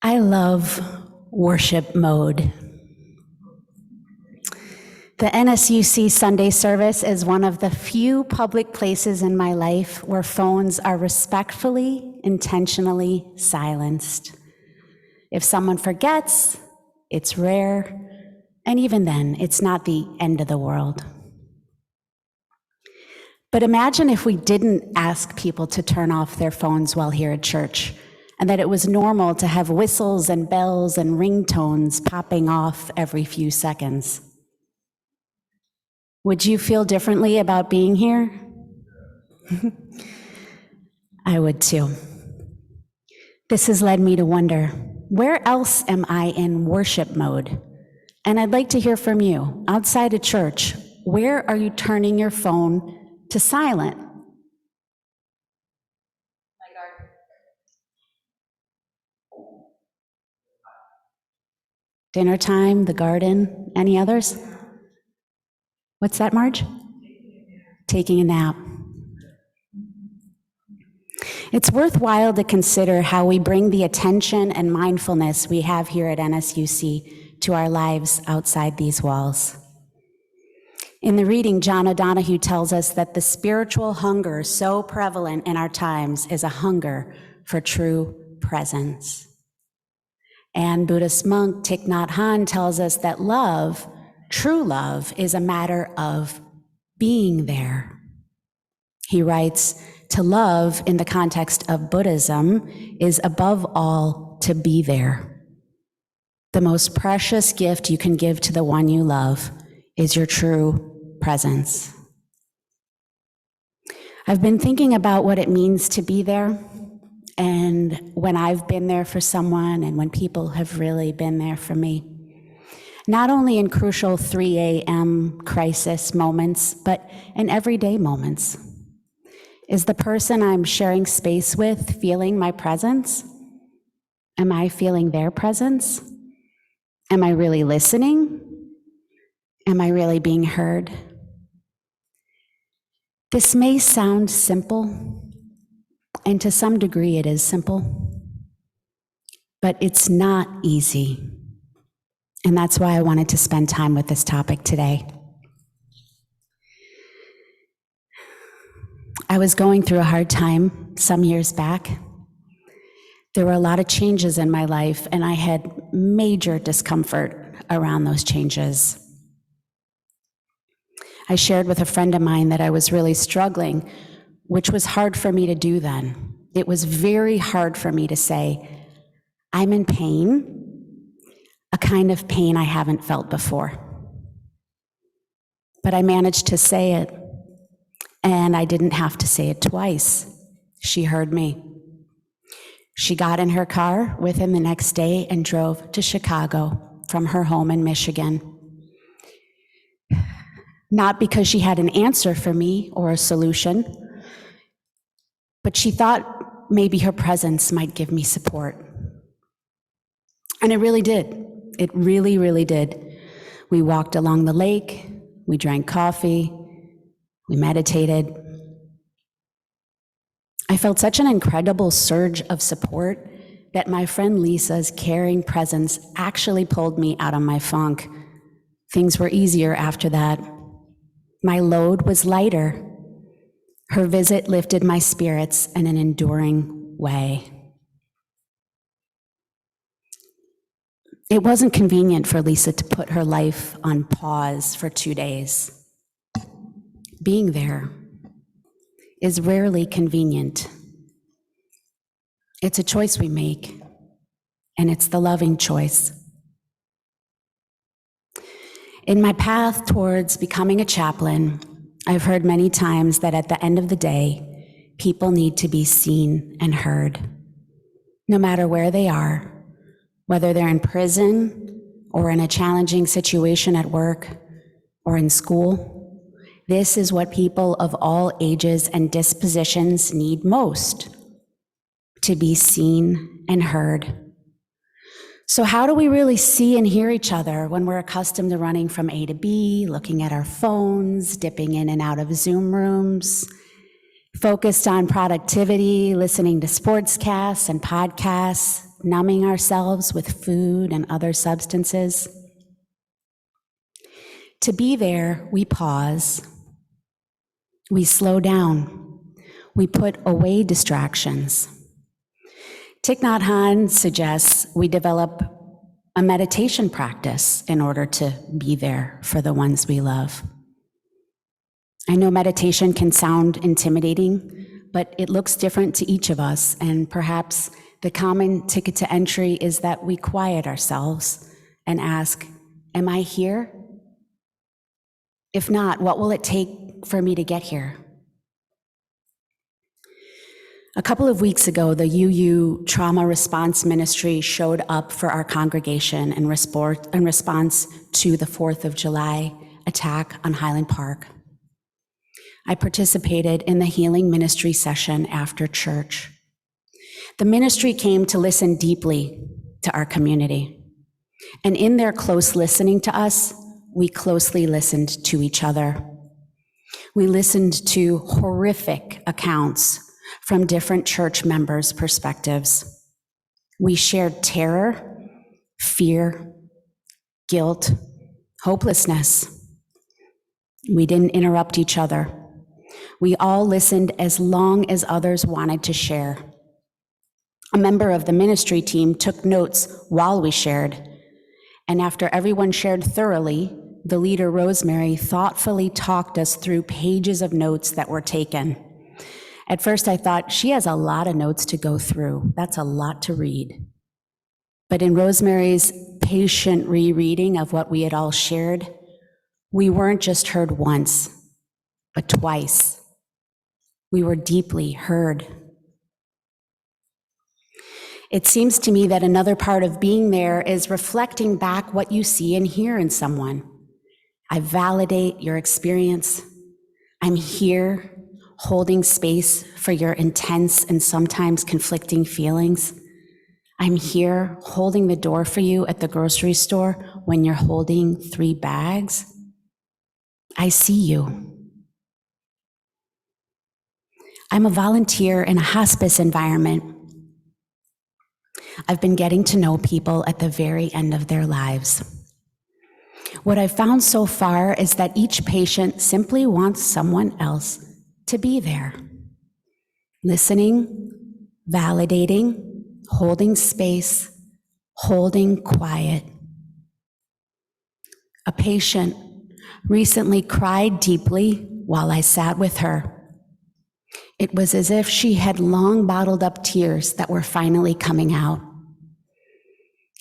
I love worship mode. The NSUC Sunday service is one of the few public places in my life where phones are respectfully, intentionally silenced. If someone forgets, it's rare, and even then, it's not the end of the world. But imagine if we didn't ask people to turn off their phones while here at church, and that it was normal to have whistles and bells and ringtones popping off every few seconds. Would you feel differently about being here? I would too. This has led me to wonder, where else am I in worship mode? And I'd like to hear from you. Outside of church, where are you turning your phone to silent? Dinner time, the garden, any others? What's that, Marge? Taking a nap. It's worthwhile to consider how we bring the attention and mindfulness we have here at NSUC to our lives outside these walls. In the reading, John O'Donohue tells us that the spiritual hunger so prevalent in our times is a hunger for true presence. And Buddhist monk ThichNhatHanh tells us that love, true love, is a matter of being there. He writes, to love in the context of Buddhism is above all to be there. The most precious gift you can give to the one you love is your true presence. I've been thinking about what it means to be there, and when I've been there for someone and when people have really been there for me. Not only in crucial 3 a.m. crisis moments, but in everyday moments. Is the person I'm sharing space with feeling my presence? Am I feeling their presence? Am I really listening? Am I really being heard? This may sound simple, and to some degree it is simple, but it's not easy. And that's why I wanted to spend time with this topic today. I was going through a hard time some years back. There were a lot of changes in my life, and I had major discomfort around those changes. I shared with a friend of mine that I was really struggling, which was hard for me to do then. It was very hard for me to say, I'm in pain, a kind of pain I haven't felt before. But I managed to say it, and I didn't have to say it twice. She heard me. She got in her car with him the next day and drove to Chicago from her home in Michigan. Not because she had an answer for me or a solution, but she thought maybe her presence might give me support. And it really did. It really, really did. We walked along the lake, we drank coffee, we meditated. I felt such an incredible surge of support that my friend Lisa's caring presence actually pulled me out of my funk. Things were easier after that. My load was lighter. Her visit lifted my spirits in an enduring way. It wasn't convenient for Lisa to put her life on pause for 2 days. Being there is rarely convenient. It's a choice we make, and it's the loving choice. In my path towards becoming a chaplain, I've heard many times that at the end of the day, people need to be seen and heard, no matter where they are, whether they're in prison or in a challenging situation at work or in school. This is what people of all ages and dispositions need most, to be seen and heard. So how do we really see and hear each other when we're accustomed to running from A to B, looking at our phones, dipping in and out of Zoom rooms, focused on productivity, listening to sportscasts and podcasts, numbing ourselves with food and other substances. To be there, we pause, we slow down, we put away distractions. ThichNhatHanh suggests we develop a meditation practice in order to be there for the ones we love. I know meditation can sound intimidating, but it looks different to each of us, and perhaps the common ticket to entry is that we quiet ourselves and ask, am I here? If not, what will it take for me to get here? A couple of weeks ago, the UU Trauma Response Ministry showed up for our congregation in response to the 4th of July attack on Highland Park. I participated in the healing ministry session after church. The ministry came to listen deeply to our community. And in their close listening to us, we closely listened to each other. We listened to horrific accounts from different church members' perspectives. We shared terror, fear, guilt, hopelessness. We didn't interrupt each other. We all listened as long as others wanted to share. A member of the ministry team took notes while we shared, and after everyone shared thoroughly, the leader, Rosemary, thoughtfully talked us through pages of notes that were taken. At first, I thought, she has a lot of notes to go through. That's a lot to read. But in Rosemary's patient rereading of what we had all shared, we weren't just heard once, but twice. We were deeply heard. It seems to me that another part of being there is reflecting back what you see and hear in someone. I validate your experience. I'm here holding space for your intense and sometimes conflicting feelings. I'm here holding the door for you at the grocery store when you're holding 3 bags. I see you. I'm a volunteer in a hospice environment. I've been getting to know people at the very end of their lives. What I've found so far is that each patient simply wants someone else to be there, listening, validating, holding space, holding quiet. A patient recently cried deeply while I sat with her. It was as if she had long bottled up tears that were finally coming out.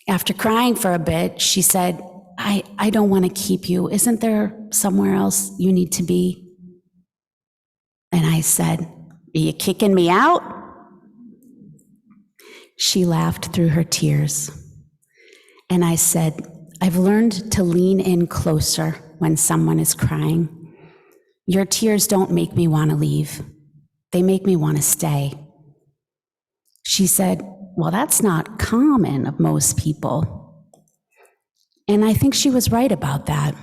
After crying for a bit, she said, I don't want to keep you. Isn't there somewhere else you need to be? And I said, are you kicking me out? She laughed through her tears. And I said, I've learned to lean in closer when someone is crying. Your tears don't make me want to leave. They make me want to stay. She said, well, that's not common of most people. And I think she was right about that.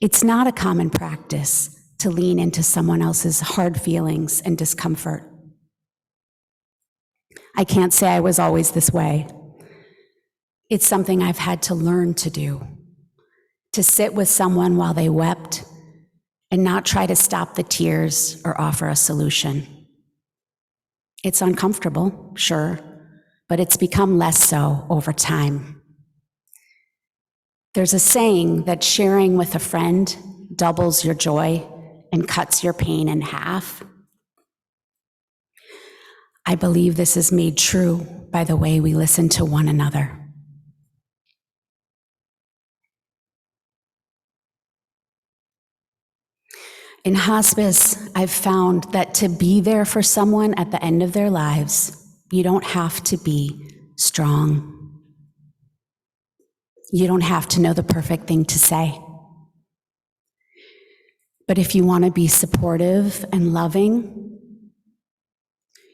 It's not a common practice to lean into someone else's hard feelings and discomfort. I can't say I was always this way. It's something I've had to learn to do, to sit with someone while they wept and not try to stop the tears or offer a solution. It's uncomfortable, sure, but it's become less so over time. There's a saying that sharing with a friend doubles your joy and cuts your pain in half. I believe this is made true by the way we listen to one another. In hospice, I've found that to be there for someone at the end of their lives, you don't have to be strong. You don't have to know the perfect thing to say. But if you want to be supportive and loving,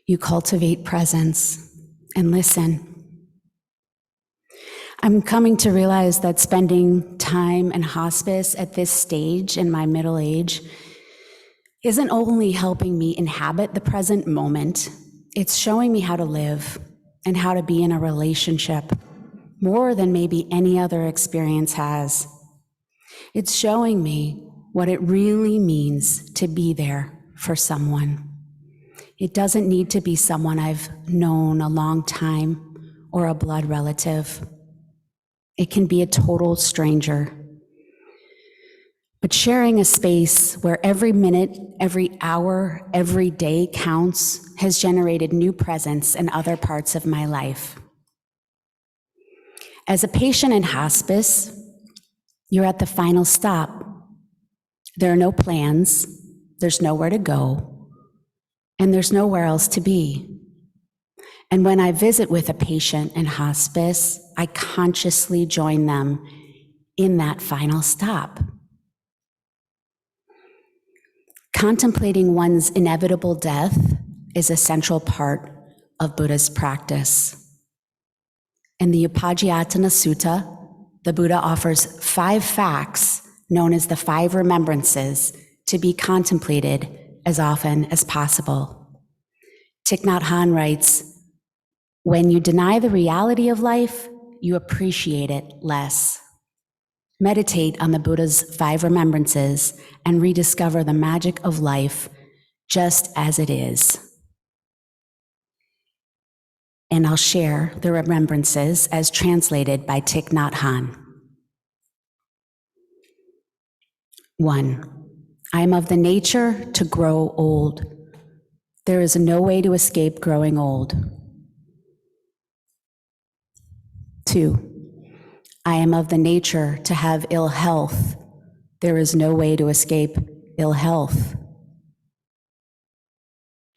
you cultivate presence and listen. I'm coming to realize that spending time in hospice at this stage in my middle age isn't only helping me inhabit the present moment, it's showing me how to live and how to be in a relationship more than maybe any other experience has. It's showing me what it really means to be there for someone. It doesn't need to be someone I've known a long time or a blood relative. It can be a total stranger. But sharing a space where every minute, every hour, every day counts has generated new presence in other parts of my life. As a patient in hospice, you're at the final stop. There are no plans, there's nowhere to go, and there's nowhere else to be. And when I visit with a patient in hospice, I consciously join them in that final stop. Contemplating one's inevitable death is a central part of Buddha's practice. In the Upajjhayatana Sutta, the Buddha offers 5 facts known as the 5 remembrances to be contemplated as often as possible. ThichNhatHanh writes, "When you deny the reality of life, you appreciate it less. Meditate on the Buddha's 5 remembrances and rediscover the magic of life just as it is." And I'll share the remembrances as translated by ThichNhatHanh. 1. I am of the nature to grow old. There is no way to escape growing old. 2. I am of the nature to have ill health. There is no way to escape ill health.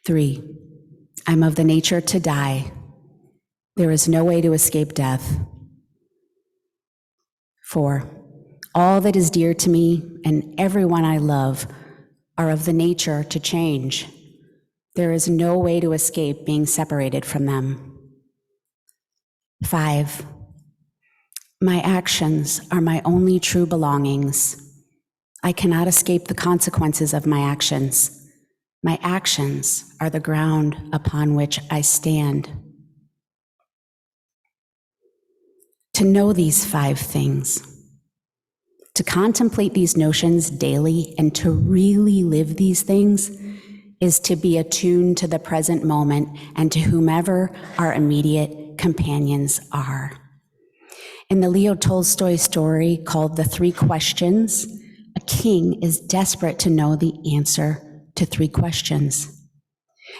3. I'm of the nature to die. There is no way to escape death. 4. All that is dear to me and everyone I love are of the nature to change. There is no way to escape being separated from them. 5. My actions are my only true belongings. I cannot escape the consequences of my actions. My actions are the ground upon which I stand. To know these 5 things, to contemplate these notions daily and to really live these things is to be attuned to the present moment and to whomever our immediate companions are. In the Leo Tolstoy story called The 3 Questions, a king is desperate to know the answer to 3 questions.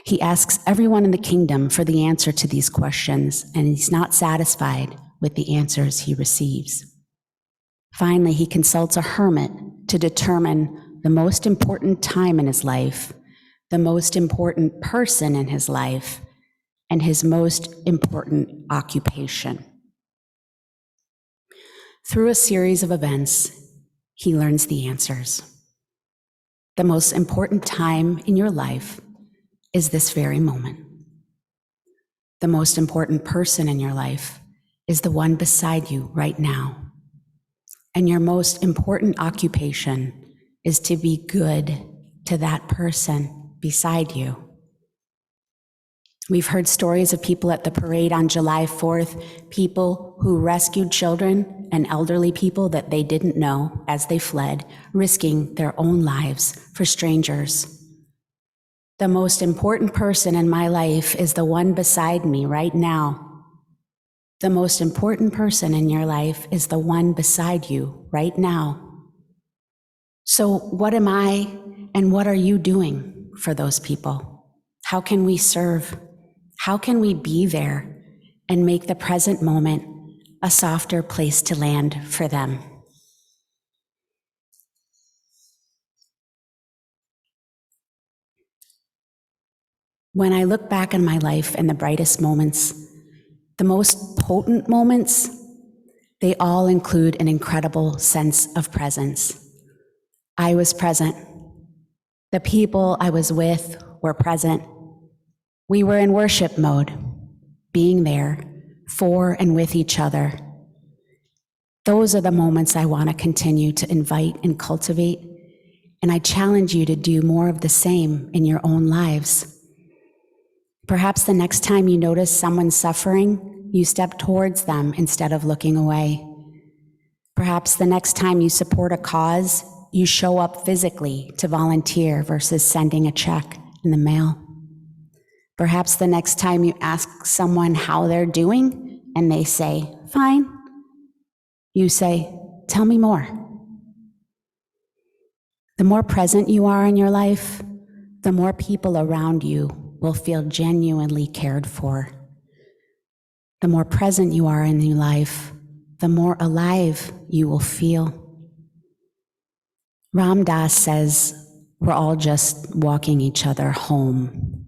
He asks everyone in the kingdom for the answer to these questions, and he's not satisfied with the answers he receives. Finally, he consults a hermit to determine the most important time in his life, the most important person in his life, and his most important occupation. Through a series of events, he learns the answers. The most important time in your life is this very moment. The most important person in your life is the one beside you right now. And your most important occupation is to be good to that person beside you. We've heard stories of people at the parade on July 4th, people who rescued children and elderly people that they didn't know as they fled, risking their own lives for strangers. The most important person in my life is the one beside me right now. The most important person in your life is the one beside you right now. So what am I and what are you doing for those people? How can we serve? How can we be there and make the present moment a softer place to land for them? When I look back on my life and the brightest moments, the most potent moments, they all include an incredible sense of presence. I was present. The people I was with were present. We were in worship mode, being there for and with each other. Those are the moments I want to continue to invite and cultivate, And I challenge you to do more of the same in your own lives. Perhaps the next time you notice someone suffering, you step towards them instead of looking away. Perhaps the next time you support a cause, you show up physically to volunteer versus sending a check in the mail. Perhaps the next time you ask someone how they're doing and they say, "Fine," you say, "Tell me more." The more present you are in your life, the more people around you will feel genuinely cared for. The more present you are in your life, the more alive you will feel. Ram Dass says, we're all just walking each other home.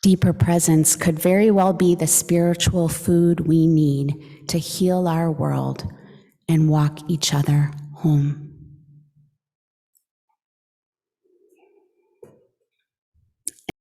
Deeper presence could very well be the spiritual food we need to heal our world and walk each other home.